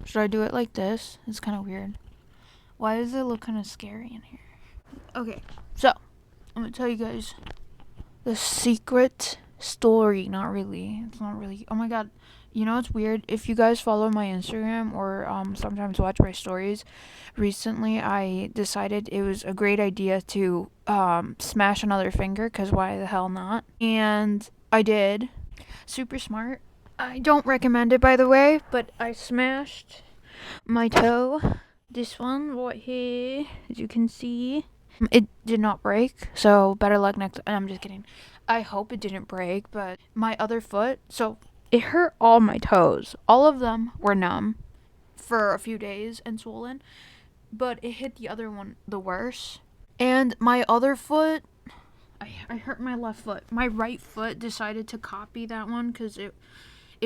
Should I do it like this? It's kind of weird. Why does it look kind of scary in here? Okay, so I'm gonna tell you guys the secret story. Not really. It's not really. Oh my god. You know what's weird? If you guys follow my Instagram or sometimes watch my stories, recently I decided it was a great idea to smash another finger, because why the hell not? And I did. Super smart. I don't recommend it, by the way, but I smashed my toe. This one right here, as you can see. It did not break, so better luck next. I'm just kidding. I hope it didn't break, but my other foot, so it hurt all my toes. All of them were numb for a few days and swollen, but it hit the other one the worst. And my other foot, I hurt my left foot. My right foot decided to copy that one because it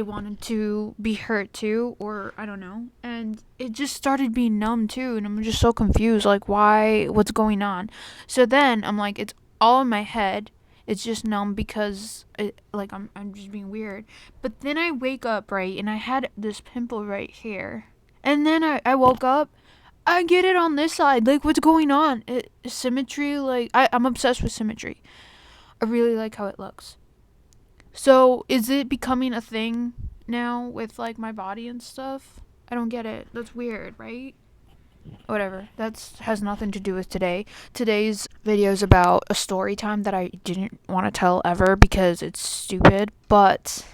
wanted to be hurt too, or I don't know. And it just started being numb too, and I'm just so confused, like, why, what's going on? So then I'm like, it's all in my head. It's just numb because I'm just being weird. But then I wake up, right, and I had this pimple right here. And then I woke up, I get it on this side. Like, what's going on? Symmetry, like, I'm obsessed with symmetry. I really like how it looks. So, is it becoming a thing now with, like, my body and stuff? I don't get it. That's weird, right? Whatever. That has nothing to do with today. Today's video is about a story time that I didn't want to tell ever because it's stupid. But,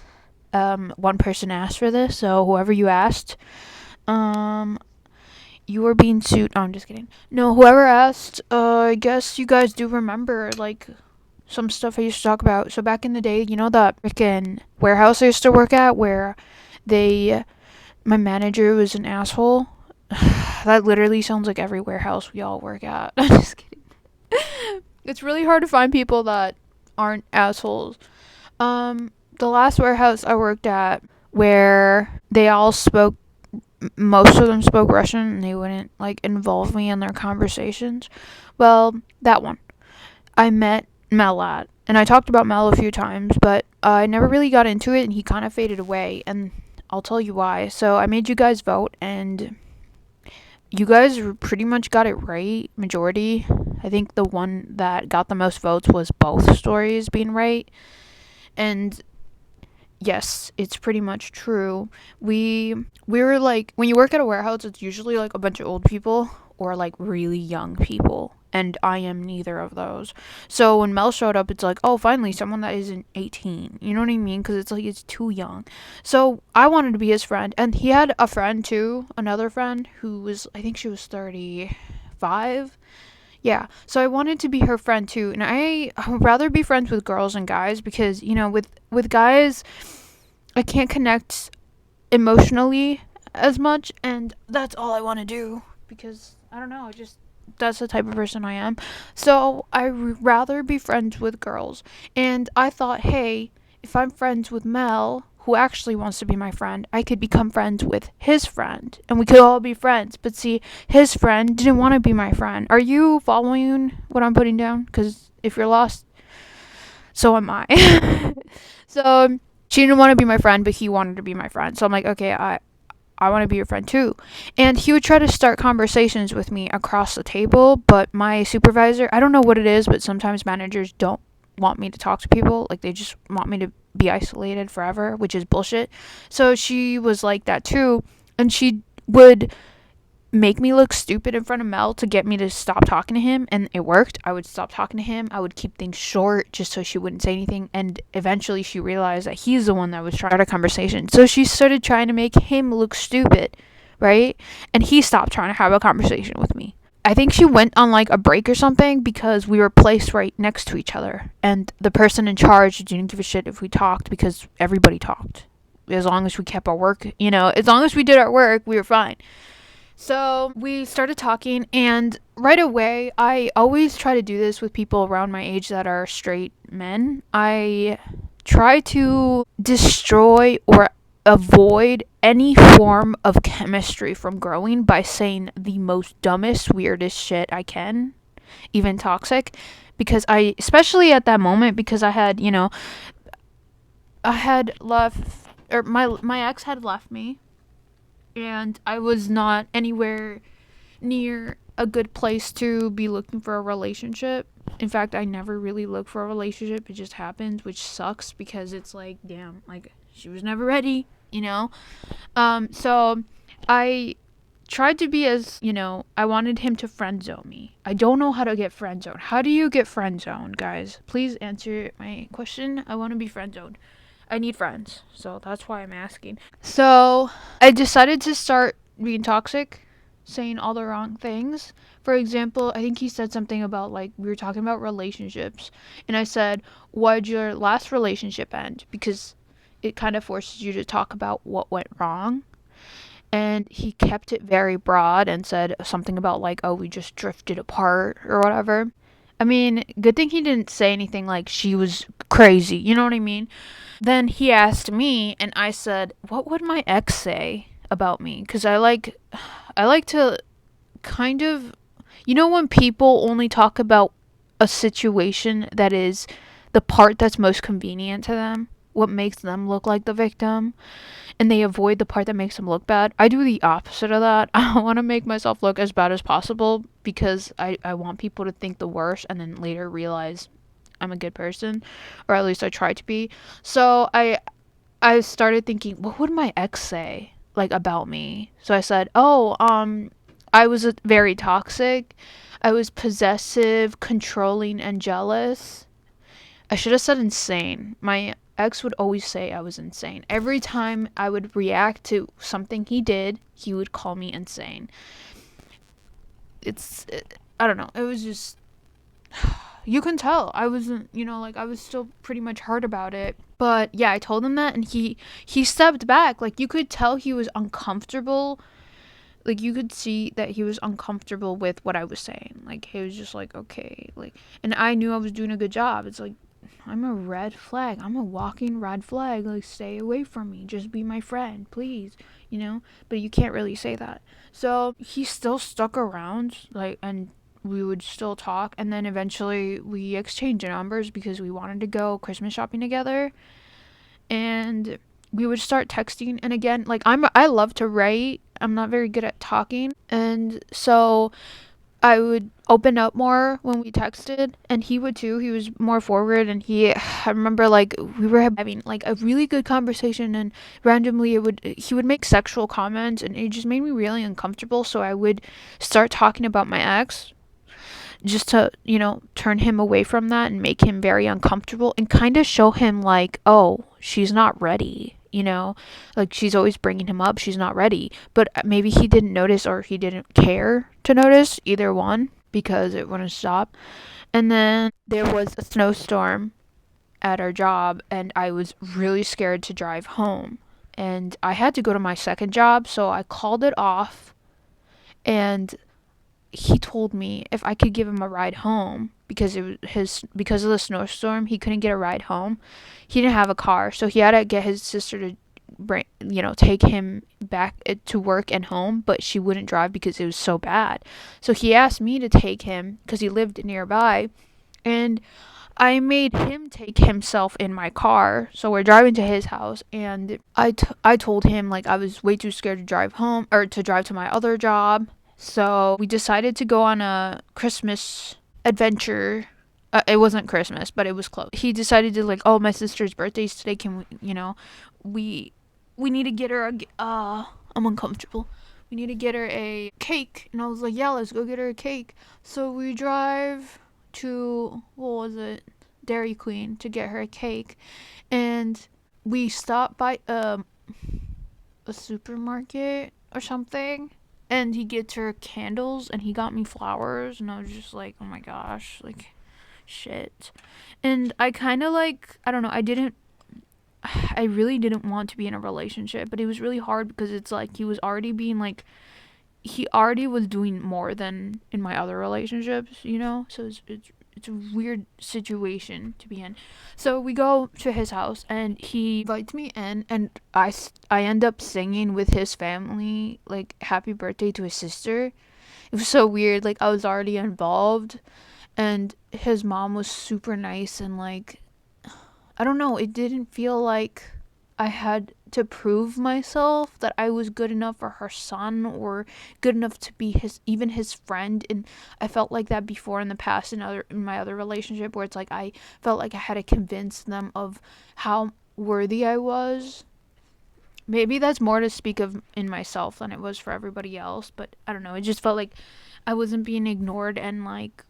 one person asked for this, so whoever you asked, you were being sued. Oh, I'm just kidding. No, whoever asked, I guess you guys do remember, like, some stuff I used to talk about. So back in the day, you know that freaking warehouse I used to work at where my manager was an asshole? That literally sounds like every warehouse we all work at. I'm just kidding. It's really hard to find people that aren't assholes. The last warehouse I worked at where most of them spoke Russian and they wouldn't, like, involve me in their conversations. Well, that one. I met Mel at. And I talked about Mel a few times, but I never really got into it, and he kind of faded away, and I'll tell you why. So I made you guys vote, and you guys pretty much got it right, majority. I think the one that got the most votes was both stories being right, and yes, it's pretty much true. We were like, when you work at a warehouse, it's usually like a bunch of old people or like really young people. And I am neither of those. So when Mel showed up, it's like, oh, finally, someone that isn't 18. You know what I mean? Because it's like, it's too young. So I wanted to be his friend. And he had a friend, too. Another friend who was, I think she was 35. Yeah. So I wanted to be her friend, too. And I would rather be friends with girls and guys. Because, you know, with guys, I can't connect emotionally as much. And that's all I want to do. Because, I don't know, that's the type of person I am. So I'd rather be friends with girls. And I thought, hey, if I'm friends with Mel, who actually wants to be my friend, I could become friends with his friend. And we could all be friends. But see, his friend didn't want to be my friend. Are you following what I'm putting down? Because if you're lost, so am I. So she didn't want to be my friend, but he wanted to be my friend. So I'm like, okay, I want to be your friend too. And he would try to start conversations with me across the table, but my supervisor, I don't know what it is, but sometimes managers don't want me to talk to people. Like, they just want me to be isolated forever, which is bullshit. So she was like that too, and she would make me look stupid in front of Mel to get me to stop talking to him, and it worked. I would stop talking to him. I would keep things short just so she wouldn't say anything, and eventually she realized that he's the one that was trying to start a conversation. So she started trying to make him look stupid, right? And he stopped trying to have a conversation with me. I think she went on like a break or something because we were placed right next to each other, and the person in charge didn't give a shit if we talked because everybody talked. As long as we kept our work, you know, as long as we did our work, we were fine. So we started talking, and right away, I always try to do this with people around my age that are straight men. I try to destroy or avoid any form of chemistry from growing by saying the most dumbest, weirdest shit I can, even toxic, because especially at that moment, because I had, you know, I had left, or my ex had left me. and I was not anywhere near a good place to be looking for a relationship. In fact, I never really look for a relationship. It just happens, which sucks because it's like, damn, like she was never ready, you know? So I tried to be as, I wanted him to friend zone me. I don't know how to get friend zoned. How do you get friend zoned, guys? Please answer my question. I want to be friend zoned. I need friends. So that's why I'm asking. So I decided to start being toxic, saying all the wrong things. For example, I think he said something about, like, we were talking about relationships, and I said, why'd your last relationship end? Because it kind of forces you to talk about what went wrong. And he kept it very broad and said something about, like, oh, we just drifted apart or whatever. I mean, good thing he didn't say anything like she was crazy, you know what I mean? Then he asked me, and I said, what would my ex say about me? Because I like to kind of, when people only talk about a situation that is the part that's most convenient to them, what makes them look like the victim, and they avoid the part that makes them look bad. I do the opposite of that. I want to make myself look as bad as possible because I want people to think the worst and then later realize I'm a good person, or at least I try to be. So I started thinking, what would my ex say, like, about me? So I said, I was very toxic. I was possessive, controlling, and jealous. I should have said insane. My ex would always say I was insane. Every time I would react to something he did, he would call me insane. I don't know. It was just, you can tell I wasn't, like, I was still pretty much hurt about it. But yeah, I told him that, and he stepped back. Like, you could tell he was uncomfortable. Like, you could see that he was uncomfortable with what I was saying. Like, he was just like, okay, like, and I knew I was doing a good job. It's like, I'm a red flag. I'm a walking red flag. Like, stay away from me. Just be my friend, please. But you can't really say that. So he still stuck around, like, and we would still talk. And then eventually we exchanged numbers because we wanted to go Christmas shopping together. And we would start texting. And again, like, I love to write. I'm not very good at talking. And so I would open up more when we texted, and he would too. He was more forward, and I remember, like, we were having, like, a really good conversation, and randomly he would make sexual comments, and it just made me really uncomfortable. So I would start talking about my ex just to, turn him away from that and make him very uncomfortable and kind of show him, like, oh, she's not ready. Like, she's always bringing him up. She's not ready. But maybe he didn't notice, or he didn't care to notice, either one, because it wouldn't stop. And then there was a snowstorm at our job, and I was really scared to drive home. And I had to go to my second job, so I called it off. And he told me if I could give him a ride home because because of the snowstorm, he couldn't get a ride home. He didn't have a car, so he had to get his sister to take him back to work and home, but she wouldn't drive because it was so bad. So he asked me to take him because he lived nearby, and I made him take himself in my car. So we're driving to his house, and I told him, like, I was way too scared to drive home or to drive to my other job. So we decided to go on a Christmas adventure. It wasn't Christmas, but it was close. He decided to, like, oh, my sister's birthday's today. Can we need to get her I'm uncomfortable. We need to get her a cake. And I was like, yeah, let's go get her a cake. So we drive to, what was it? Dairy Queen to get her a cake. And we stopped by a supermarket or something. And he gets her candles, and he got me flowers, and I was just like, oh my gosh, like, shit. And I kind of, like, I don't know, I really didn't want to be in a relationship, but it was really hard because it's like he was already being, like, he already was doing more than in my other relationships, so it's a weird situation to be in. So we go to his house, and he invites me in, and I end up singing with his family, like, happy birthday to his sister. It was so weird. Like, I was already involved, and his mom was super nice, and, like, I don't know, it didn't feel like I had to prove myself that I was good enough for her son or good enough to be his friend. And I felt like that before in the past in my other relationship, where it's like I felt like I had to convince them of how worthy I was. Maybe that's more to speak of in myself than it was for everybody else, but I don't know. It just felt like I wasn't being ignored, and like,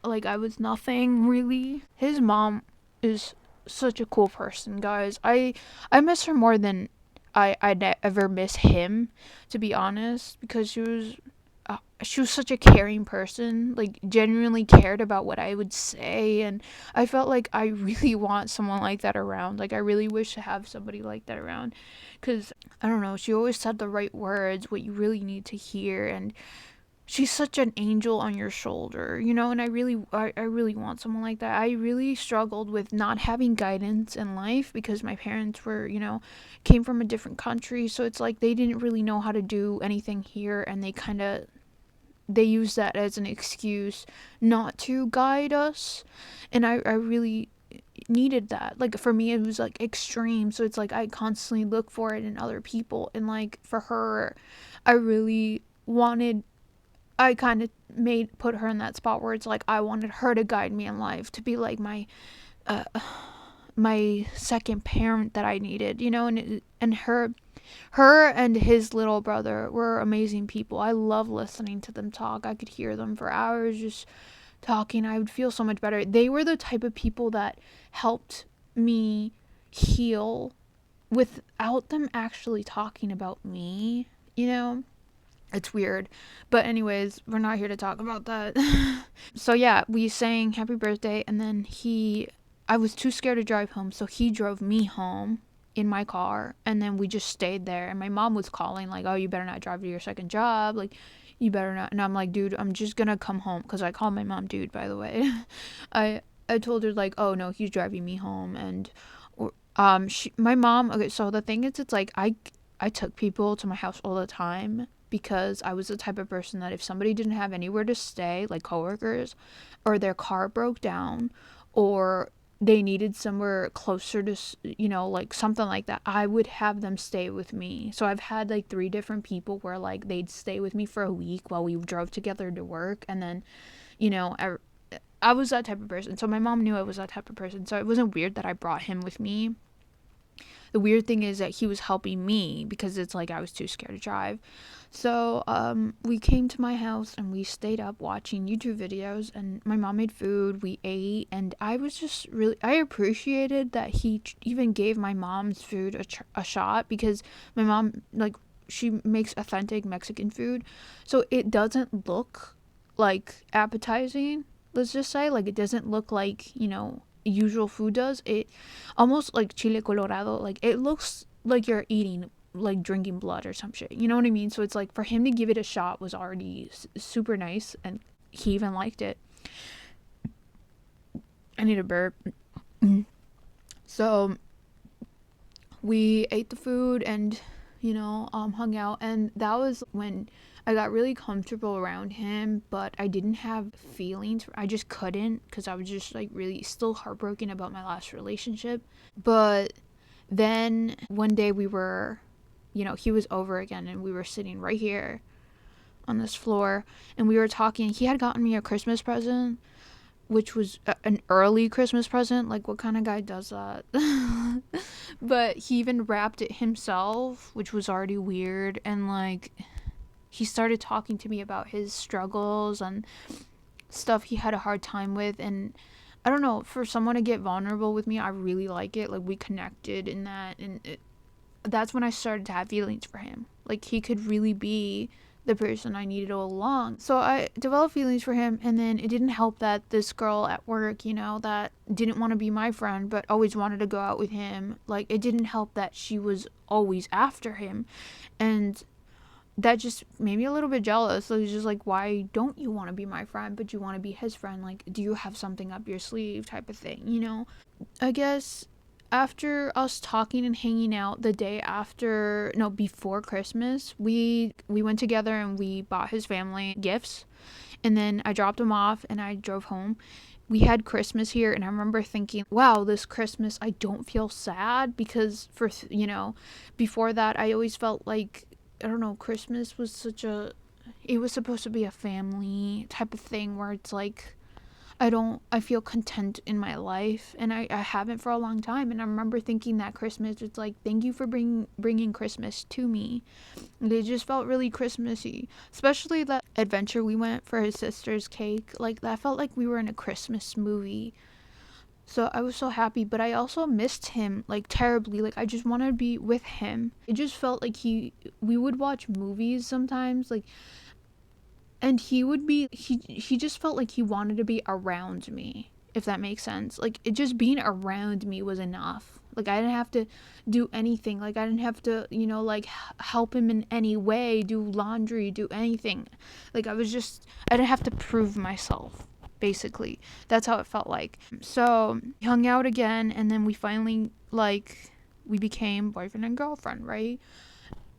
like I was nothing really. His mom is such a cool person, guys. I miss her more than I'd ever miss him, to be honest, because she was such a caring person, like genuinely cared about what I would say. And I felt like I really want someone like that around. Like I really wish to have somebody like that around, because I don't know, she always said the right words, what you really need to hear. And she's such an angel on your shoulder, and I really want someone like that. I really struggled with not having guidance in life because my parents were, came from a different country, so it's like they didn't really know how to do anything here, and they use that as an excuse not to guide us. And I really needed that. Like for me, it was like extreme, so it's like I constantly look for it in other people. And like for her, I really wanted, I kind of put her in that spot where it's like I wanted her to guide me in life, to be like uh, my second parent that I needed, and her and his little brother were amazing people. I love listening to them talk. I could hear them for hours just talking. I would feel so much better. They were the type of people that helped me heal without them actually talking about me, It's weird. But anyways, we're not here to talk about that. So yeah, we sang happy birthday, and then I was too scared to drive home, so he drove me home in my car, and then we just stayed there. And my mom was calling like, oh, you better not drive to your second job, like you better not. And I'm like, dude, I'm just gonna come home, because I call my mom dude, by the way. I told her like, oh no, he's driving me home. And my mom, okay, so the thing is, it's like I took people to my house all the time, because I was the type of person that if somebody didn't have anywhere to stay, like coworkers, or their car broke down, or they needed somewhere closer to, like something like that, I would have them stay with me. So I've had like 3 different people where like they'd stay with me for a week while we drove together to work. And then, I was that type of person. So my mom knew I was that type of person. So it wasn't weird that I brought him with me. The weird thing is that he was helping me, because it's like I was too scared to drive. So we came to my house and we stayed up watching YouTube videos, and my mom made food, we ate, and I was just really, I appreciated that he even gave my mom's food a shot, because my mom, like, she makes authentic Mexican food, so it doesn't look like appetizing, let's just say. Like, it doesn't look like, usual food does. It almost like chile colorado, like it looks like you're eating, like drinking blood or some shit, you know what I mean? So it's like for him to give it a shot was already super nice, and he even liked it. I need a burp. So we ate the food and hung out, and that was when I got really comfortable around him. But I didn't have feelings. I just couldn't, because I was just like really still heartbroken about my last relationship. But then one day we were, he was over again, and we were sitting right here on this floor, and we were talking. He had gotten me a Christmas present, which was an early Christmas present. Like, what kind of guy does that? But he even wrapped it himself, which was already weird. And like, he started talking to me about his struggles and stuff he had a hard time with. And I don't know, for someone to get vulnerable with me, I really like it. Like, we connected in that, and that's when I started to have feelings for him. Like, he could really be the person I needed all along. So I developed feelings for him, and then it didn't help that this girl at work, that didn't want to be my friend but always wanted to go out with him, like, it didn't help that she was always after him, and that just made me a little bit jealous. So it was just like, why don't you want to be my friend but you want to be his friend? Like, do you have something up your sleeve, type of thing, I guess after us talking and hanging out the day after, no, before Christmas, we went together and we bought his family gifts, and then I dropped him off and I drove home. we had Christmas here, and I remember thinking, wow, this Christmas I don't feel sad, because before that I always felt like, I don't know, Christmas was it was supposed to be a family type of thing where it's like I feel content in my life, and I haven't for a long time. And I remember thinking that Christmas, it's like, thank you for bringing Christmas to me. It just felt really Christmassy, especially that adventure we went for his sister's cake. Like, that felt like we were in a Christmas movie. So I was so happy, but I also missed him, like, terribly. Like, I just wanted to be with him. It just felt like we would watch movies sometimes, like, and he just felt like he wanted to be around me, if that makes sense. Like, it just being around me was enough. Like, I didn't have to do anything. Like, I didn't have to, like, help him in any way, do laundry, do anything. Like, I didn't have to prove myself, basically. That's how it felt like. So we hung out again, and then we finally, like, we became boyfriend and girlfriend, right?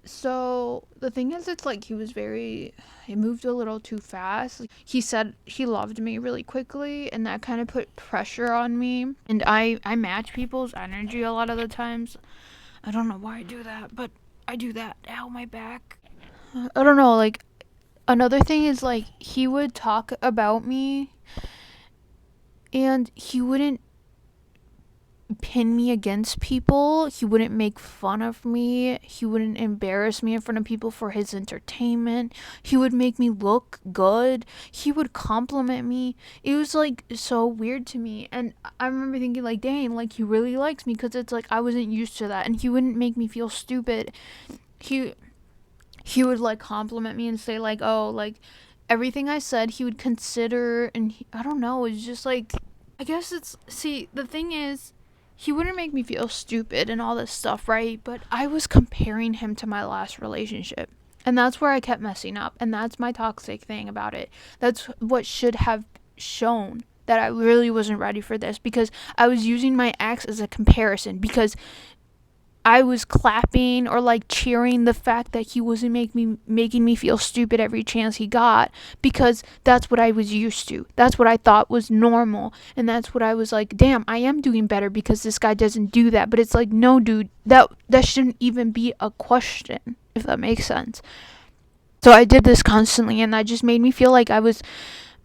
So the thing is, it's like it moved a little too fast. Like, he said he loved me really quickly, and that kind of put pressure on me. And I match people's energy a lot of the times. I don't know why I do that, but I do that. Ow, my back. I don't know, like, another thing is, like, he would talk about me, and he wouldn't pin me against people. He wouldn't make fun of me. He wouldn't embarrass me in front of people for his entertainment. He would make me look good. He would compliment me. It was, like, so weird to me. And I remember thinking, like, dang, like, he really likes me, because it's like I wasn't used to that. And he wouldn't make me feel stupid. He would, like, compliment me and say, like, oh, like, everything I said he would consider. And I don't know, it's just like, I guess the thing is, he wouldn't make me feel stupid and all this stuff, right? But I was comparing him to my last relationship. And that's where I kept messing up. And that's my toxic thing about it. That's what should have shown that I really wasn't ready for this, because I was using my ex as a comparison, because I was clapping or, like, cheering the fact that he wasn't making me feel stupid every chance he got, because that's what I was used to. That's what I thought was normal, and that's what I was like, damn, I am doing better because this guy doesn't do that. But it's like, no, dude, that shouldn't even be a question, if that makes sense. So I did this constantly, and that just made me feel like I was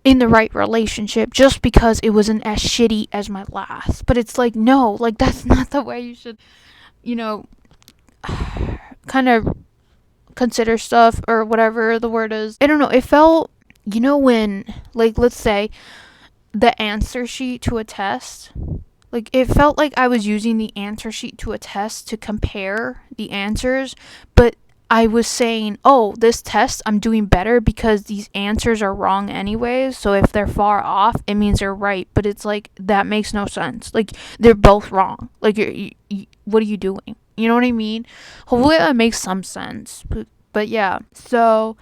in the right relationship just because it wasn't as shitty as my last. But it's like, no, like, that's not the way you should, kind of consider stuff, or whatever the word is. I don't know, it felt, when, like, let's say the answer sheet to a test, like, it felt like I was using the answer sheet to a test to compare the answers, but I was saying, oh, this test I'm doing better because these answers are wrong anyways, so if they're far off, it means they're right. But it's like, that makes no sense. Like, they're both wrong. Like, what are you doing? You know what I mean? Hopefully that makes some sense. But yeah, so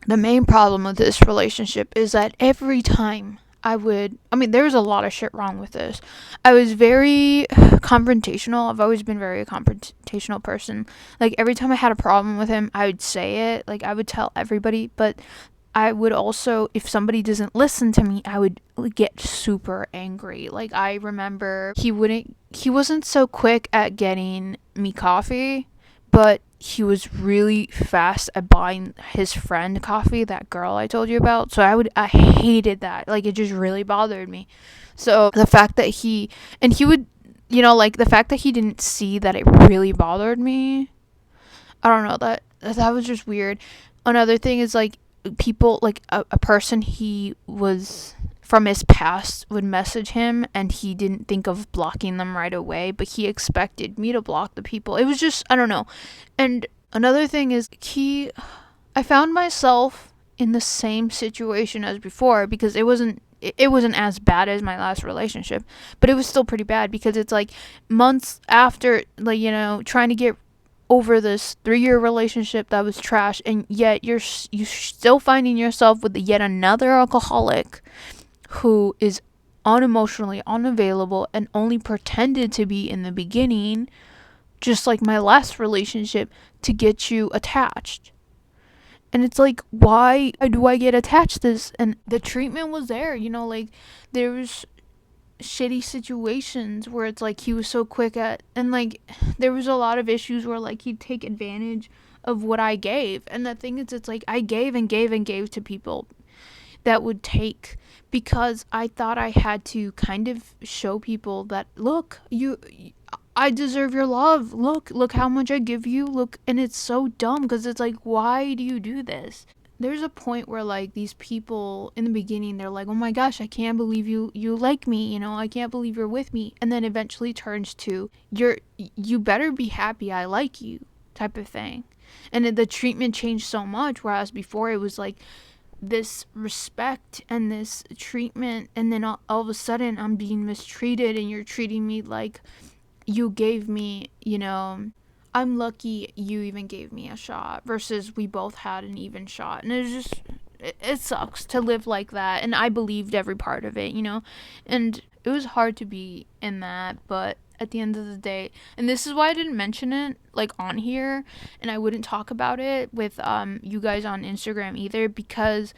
the main problem with this relationship is that every time there's a lot of shit wrong with this. I was very confrontational. I've always been very a confrontational person. Like, every time I had a problem with him, I would say it. Like, I would tell everybody, but I would also, if somebody doesn't listen to me, I would get super angry. Like, I remember he wasn't so quick at getting me coffee, but he was really fast at buying his friend coffee, that girl I told you about. So I hated that. Like, it just really bothered me. So the fact that he would, the fact that he didn't see that it really bothered me, I don't know, that was just weird. Another thing is, like, people, like, a person he was from his past would message him, and he didn't think of blocking them right away, but he expected me to block the people. It was just, I don't know. And another thing is, I found myself in the same situation as before, because it wasn't as bad as my last relationship, but it was still pretty bad, because it's like months after, like, trying to get over this 3-year relationship that was trash, and yet you're still finding yourself with yet another alcoholic who is unemotionally unavailable and only pretended to be in the beginning, just like my last relationship, to get you attached. And it's like, why do I get attached to this? And the treatment was there, like there was shitty situations where it's like he was so quick at, and like there was a lot of issues where like he'd take advantage of what I gave. And the thing is, it's like I gave and gave and gave to people that would take, because I thought I had to kind of show people that, look, I deserve your love. Look how much I give you. Look. And it's so dumb, because it's like, why do you do this? There's a point where like these people in the beginning, they're like, oh my gosh, I can't believe you like me, I can't believe you're with me. And then eventually turns to, you better be happy I like you, type of thing. And the treatment changed so much, whereas before it was like this respect and this treatment, and then all of a sudden I'm being mistreated and you're treating me like you gave me, I'm lucky you even gave me a shot, versus we both had an even shot. And it's just, it sucks to live like that. And I believed every part of it, and it was hard to be in that. But at the end of the day, and this is why I didn't mention it like on here, and I wouldn't talk about it with you guys on Instagram either, because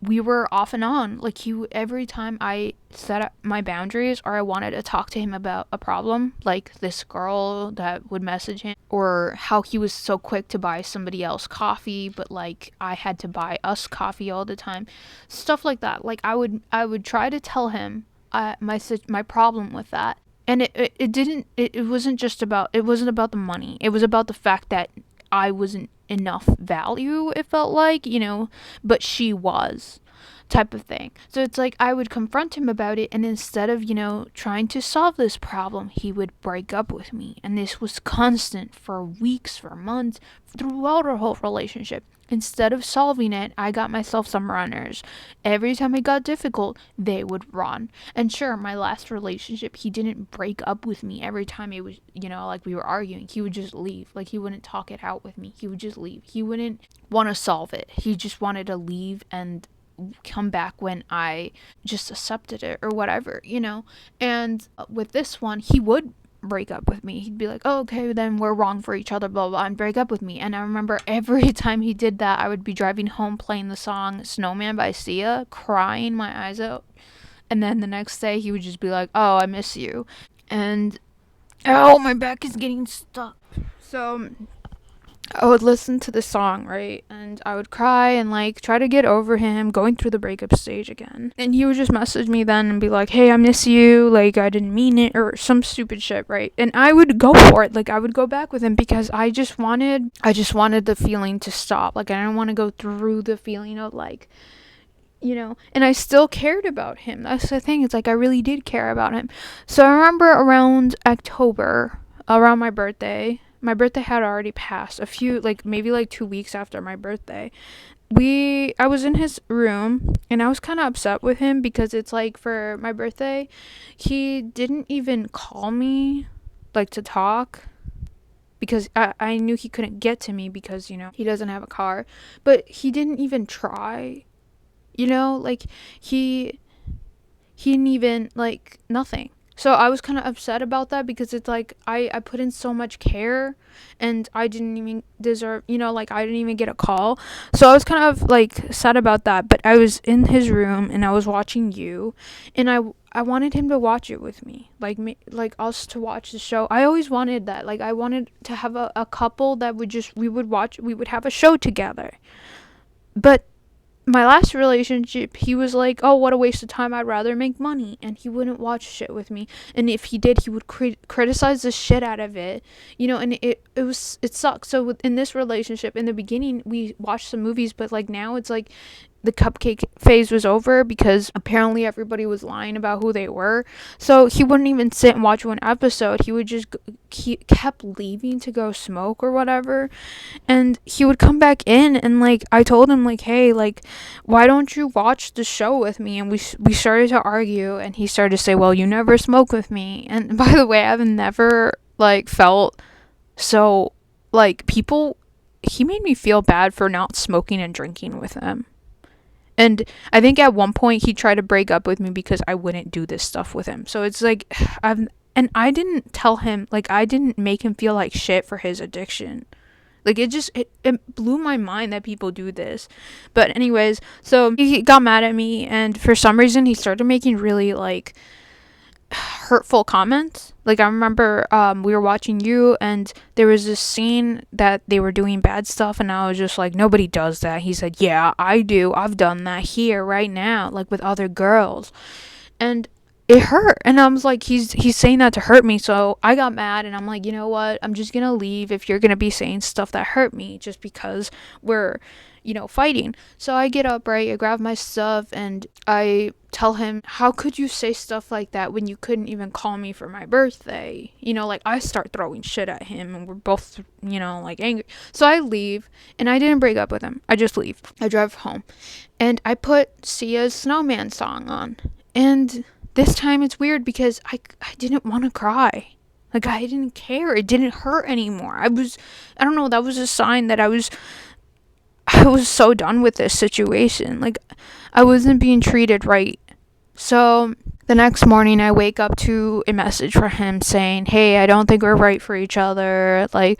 we were off and on. Like, every time I set up my boundaries, or I wanted to talk to him about a problem, like this girl that would message him, or how he was so quick to buy somebody else coffee, but like I had to buy us coffee all the time, stuff like that. Like, I would try to tell him my problem with that. And it wasn't about the money. It was about the fact that I wasn't enough value, it felt like, but she was, type of thing. So it's like I would confront him about it, and instead of, trying to solve this problem, he would break up with me. And this was constant for weeks, for months, throughout our whole relationship. Instead of solving it, I got myself some runners. Every time it got difficult, they would run. And sure, my last relationship, he didn't break up with me every time it was, like we were arguing. He would just leave. Like, he wouldn't talk it out with me. He would just leave. He wouldn't want to solve it. He just wanted to leave and come back when I just accepted it or whatever, And with this one, he would break up with me. He'd be like, oh, okay, then we're wrong for each other, blah, blah, and break up with me. And I remember every time he did that, I would be driving home playing the song Snowman by Sia, crying my eyes out. And then the next day, he would just be like, oh, I miss you. And, oh, my back is getting stuck. So I would listen to the song, right? And I would cry and like try to get over him going through the breakup stage again. And he would just message me then and be like, hey, I miss you, like I didn't mean it, or some stupid shit, right? And I would go for it. Like, I would go back with him, because I just wanted the feeling to stop. Like, I didn't want to go through the feeling of like, and I still cared about him. That's the thing. It's like I really did care about him. So I remember around October, around my birthday had already passed, maybe 2 weeks after my birthday. I was in his room, and I was kind of upset with him, because it's like, for my birthday, he didn't even call me, like, to talk, because I knew he couldn't get to me, because, he doesn't have a car. But he didn't even try, like, he didn't even, like, nothing. So I was kind of upset about that, because it's like I put in so much care, and I didn't even deserve, I didn't even get a call. So I was kind of like sad about that. But I was in his room, and I was watching you, and I wanted him to watch it with me, like us to watch the show. I always wanted that. Like, I wanted to have a couple that we would have a show together. But my last relationship, he was like, oh, what a waste of time, I'd rather make money. And he wouldn't watch shit with me. And if he did, he would criticize the shit out of it, and it sucks. So in this relationship, in the beginning, we watched some movies, but like now it's like the cupcake phase was over, because apparently everybody was lying about who they were. So he wouldn't even sit and watch one episode. He would just he kept leaving to go smoke or whatever. And he would come back in, and like I told him, like, hey, like, why don't you watch the show with me? And we started to argue, and he started to say, well, you never smoke with me. And by the way, I've never like felt so like he made me feel bad for not smoking and drinking with him. And I think at one point he tried to break up with me because I wouldn't do this stuff with him. So it's like, and I didn't tell him, like, I didn't make him feel like shit for his addiction. Like, it blew my mind that people do this. But anyways, so he got mad at me, and for some reason he started making really, like, hurtful comments. Like, I remember we were watching You, and there was this scene that they were doing bad stuff, and I was just like, nobody does that. He said, yeah, I do. I've done that here right now, like with other girls. And it hurt, and I was like, he's saying that to hurt me. So I got mad, and I'm like, you know what, I'm just gonna leave if you're gonna be saying stuff that hurt me just because we're, fighting. So I get up, right, I grab my stuff, and I tell him, how could you say stuff like that when you couldn't even call me for my birthday? Like, I start throwing shit at him, and we're both, like, angry. So I leave, and I didn't break up with him, I just leave. I drive home, and I put Sia's Snowman song on. And this time it's weird because I didn't want to cry. Like, I didn't care. It didn't hurt anymore. I don't know, that was a sign that I was so done with this situation. Like, I wasn't being treated right. So the next morning I wake up to a message from him saying, hey, I don't think we're right for each other. Like,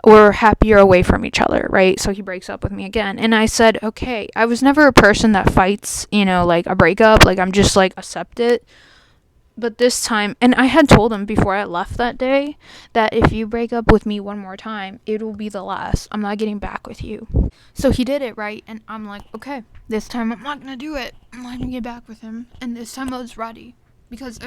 we're happier away from each other, right? So he breaks up with me again. And I said, okay, I was never a person that fights, like a breakup. Like, I'm just like, accept it. But this time, and I had told him before I left that day that if you break up with me one more time, it will be the last. I'm not getting back with you. So he did it, right? And I'm like, okay, this time I'm not going to do it. I'm not going to get back with him. And this time I was ready. Because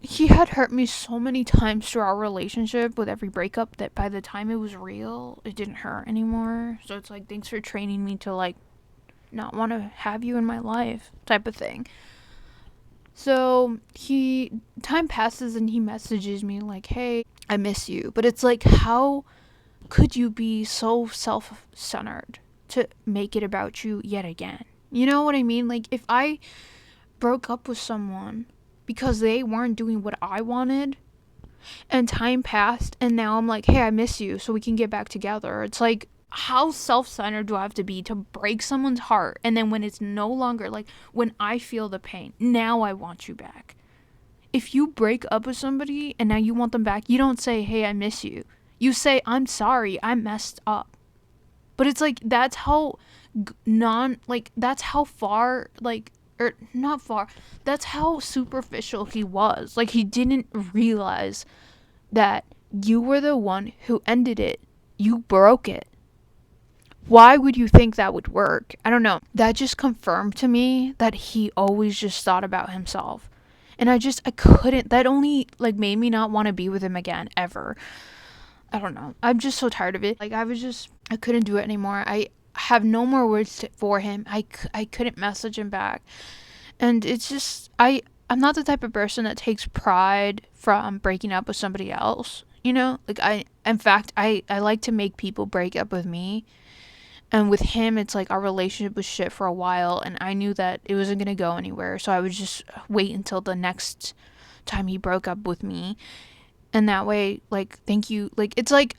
he had hurt me so many times through our relationship with every breakup that by the time it was real, it didn't hurt anymore. So it's like, thanks for training me to, like, not want to have you in my life type of thing. So time passes and he messages me like, hey, I miss you. But it's like, how could you be so self-centered to make it about you yet again? You know what I mean? Like, if I broke up with someone because they weren't doing what I wanted, and time passed, and now I'm like, hey, I miss you, so we can get back together. It's like, how self-centered do I have to be to break someone's heart, and then when it's no longer, like, when I feel the pain, now I want you back? If you break up with somebody and now you want them back, you don't say, hey, I miss you. You say, I'm sorry, I messed up. But it's like, that's how that's how far, like, or not far, that's how superficial he was. Like, he didn't realize that you were the one who ended it. You broke it. Why would you think that would work? I don't know. That just confirmed to me that he always just thought about himself. And I couldn't, that only, like, made me not want to be with him again, ever. I don't know. I'm just so tired of it. Like, I couldn't do it anymore. I have no more words for him. I couldn't message him back. And it's just, I'm not the type of person that takes pride from breaking up with somebody else. Like, in fact, I like to make people break up with me. And with him, it's like our relationship was shit for a while, and I knew that it wasn't going to go anywhere. So I would just wait until the next time he broke up with me. And that way, like, thank you. Like, it's like,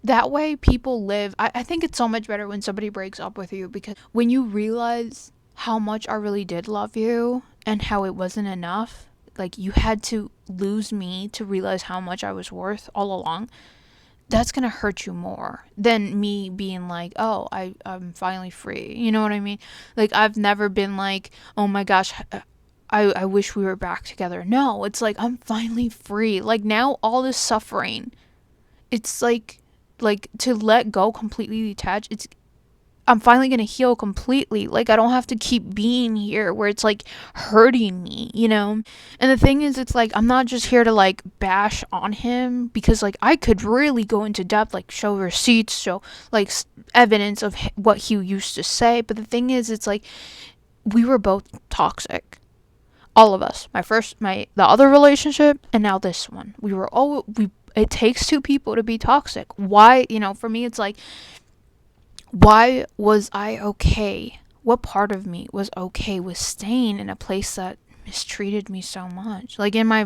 that way people live. I think it's so much better when somebody breaks up with you, because when you realize how much I really did love you and how it wasn't enough, like, you had to lose me to realize how much I was worth all along, that's gonna hurt you more than me being like, oh, I'm finally free. You know what I mean? Like, I've never been like, oh my gosh, I wish we were back together. No, it's like, I'm finally free. Like, now all this suffering, it's like to let go, completely detach, I'm finally gonna heal completely. Like, I don't have to keep being here where it's like hurting me, And the thing is, it's like, I'm not just here to, like, bash on him, because, like, I could really go into depth, like, show receipts, show, like, evidence of what he used to say. But the thing is, it's like, we were both toxic. All of us. The other relationship, and now this one. It takes two people to be toxic. Why, for me, it's like, why was I okay? What part of me was okay with staying in a place that mistreated me so much? Like, in my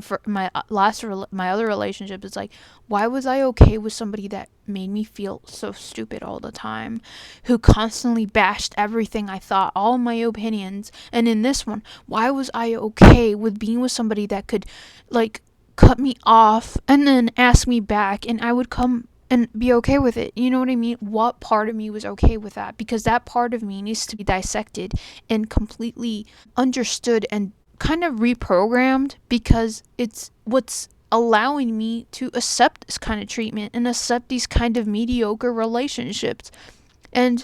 other relationship, it's like, why was I okay with somebody that made me feel so stupid all the time, who constantly bashed everything I thought, all my opinions? And in this one, why was I okay with being with somebody that could, like, cut me off and then ask me back, and I would come and be okay with it. You know what I mean? What part of me was okay with that? Because that part of me needs to be dissected and completely understood and kind of reprogrammed, because it's what's allowing me to accept this kind of treatment and accept these kind of mediocre relationships. And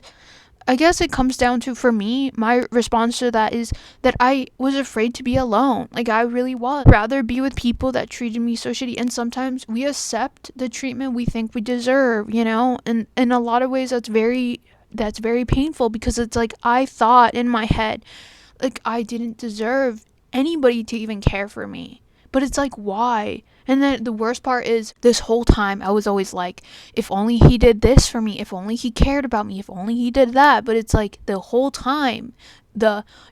I guess it comes down to, for me, my response to that is that I was afraid to be alone. Like, I really was. I'd rather be with people that treated me so shitty. And sometimes we accept the treatment we think we deserve, you know? And in a lot of ways, that's very painful, because it's like, I thought in my head, like, I didn't deserve anybody to even care for me. But it's like, why? And then the worst part is, this whole time I was always like, if only he did this for me, if only he cared about me, if only he did that. But it's like, the whole time,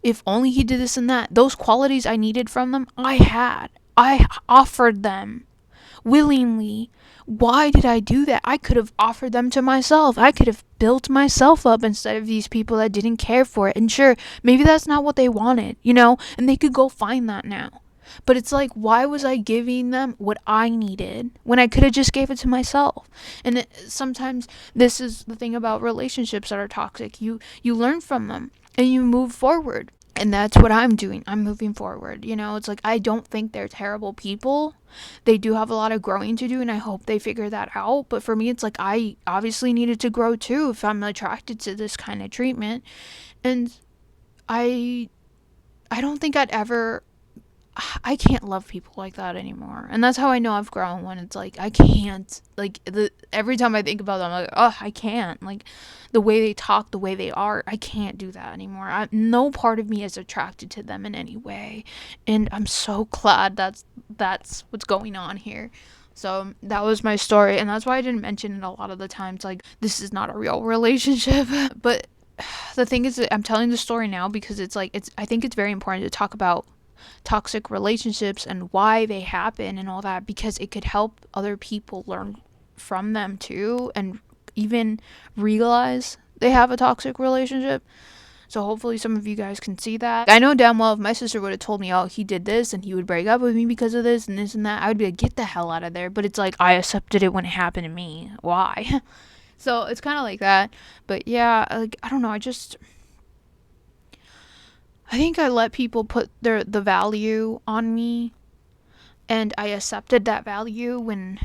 if only he did this and that, those qualities I needed from them, I offered them willingly. Why did I do that? I could have offered them to myself. I could have built myself up instead of these people that didn't care for it. And sure, maybe that's not what they wanted, you know, and they could go find that now. But it's like, why was I giving them what I needed when I could have just gave it to myself? And sometimes this is the thing about relationships that are toxic. You learn from them and you move forward. And that's what I'm doing. I'm moving forward. You know, it's like, I don't think they're terrible people. They do have a lot of growing to do, and I hope they figure that out. But for me, it's like, I obviously needed to grow too if I'm attracted to this kind of treatment. And I don't think I can't love people like that anymore. And that's how I know I've grown, when it's like, I can't, like, every time I think about them, I'm like, oh, I can't, like, the way they talk, the way they are, I can't do that anymore. No part of me is attracted to them in any way, and I'm so glad that's what's going on here. So that was my story, and that's why I didn't mention it a lot of the times, like, this is not a real relationship. But the thing is that I'm telling the story now because it's like, I think it's very important to talk about toxic relationships and why they happen and all that, because it could help other people learn from them too, and even realize they have a toxic relationship. So hopefully some of you guys can see that. I know damn well if my sister would have told me, oh, he did this and he would break up with me because of this and this and that, I would be like, get the hell out of there. But it's like, I accepted it when it happened to me. Why? So it's kind of like that. But yeah, like, I don't know, I think I let people put the value on me, and I accepted that value when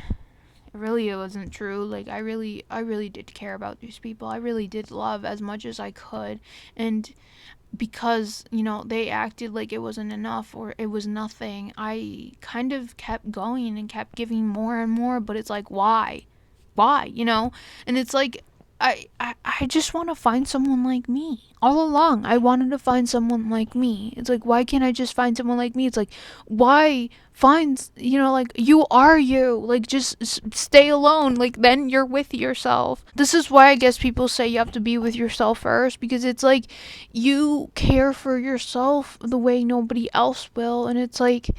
it wasn't true. Like, I really did care about these people. I really did love as much as I could, and because, you know, they acted like it wasn't enough or it was nothing, I kind of kept going and kept giving more and more. But it's like, why, you know? And it's like, I just want to find someone like me. All along, I wanted to find someone like me. It's like, why can't I just find someone like me? It's like, why find, you know, like, you are you. Like, just stay alone. Like, then you're with yourself. This is why I guess people say you have to be with yourself first, because it's like, you care for yourself the way nobody else will. And it's like,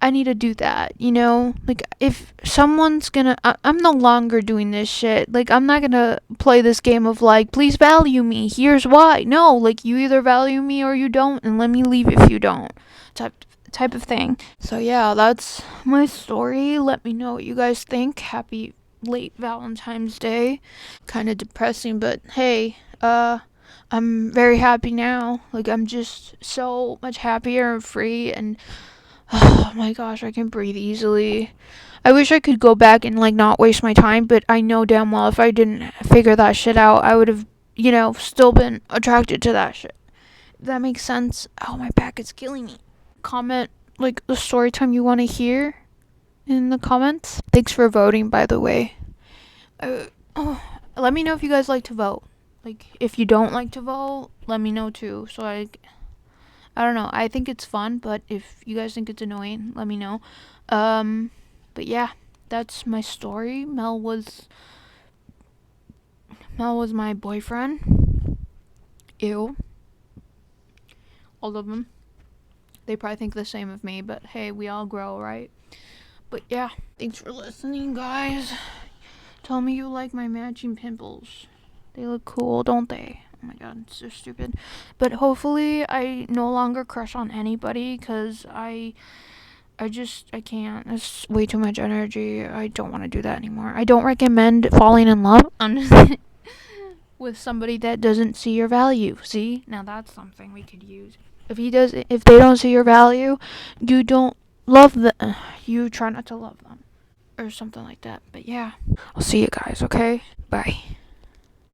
I need to do that, you know? Like, if someone's gonna... I'm no longer doing this shit. Like, I'm not gonna play this game of, like, please value me, here's why. No, like, you either value me or you don't, and let me leave if you don't. Type of thing. So, yeah, that's my story. Let me know what you guys think. Happy late Valentine's Day. Kind of depressing, but hey, I'm very happy now. Like, I'm just so much happier and free, and... oh my gosh, I can breathe easily. I wish I could go back and, like, not waste my time, but I know damn well if I didn't figure that shit out, I would have, you know, still been attracted to that shit. If that makes sense. Oh, my back is killing me. Comment, like, the story time you want to hear in the comments. Thanks for voting, by the way. Let me know if you guys like to vote. Like, if you don't like to vote, let me know too, so I don't know. I think it's fun, but if you guys think it's annoying, let me know. But yeah, that's my story. Mel was my boyfriend. Ew. All of them. They probably think the same of me, but hey, we all grow, right? But yeah, thanks for listening, guys. Tell me you like my matching pimples. They look cool, don't they? Oh my god, it's so stupid. But hopefully I no longer crush on anybody, because I I can't. It's way too much energy. I don't want to do that anymore. I don't recommend falling in love with somebody that doesn't see your value. See? Now that's something we could use. If they don't see your value, you don't love them. You try not to love them or something like that. But yeah. I'll see you guys, okay? Bye.